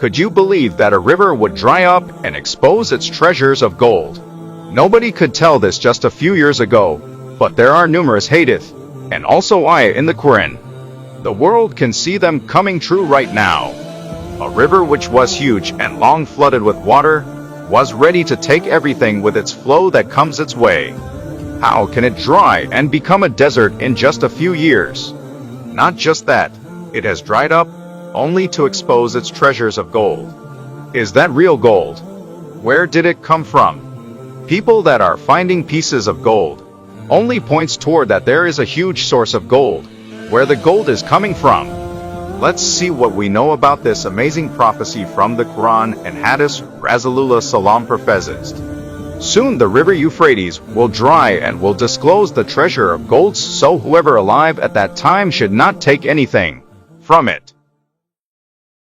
Could you believe that a river would dry up and expose its treasures of gold? Nobody could tell this just a few years ago, but there are numerous hadith, and also ayah in the Quran. The world can see them coming true right now. A river which was huge and long flooded with water, was ready to take everything with its flow that comes its way. How can it dry and become a desert in just a few years? Not just that, it has dried up, only to expose its treasures of gold. Is that real gold? Where did it come from? People that are finding pieces of gold only points toward that there is a huge source of gold, where the gold is coming from. Let's see what we know about this amazing prophecy from the Quran and Hadith. Rasulullah Salam professed, soon the river Euphrates will dry and will disclose the treasure of gold, so whoever alive at that time should not take anything from it.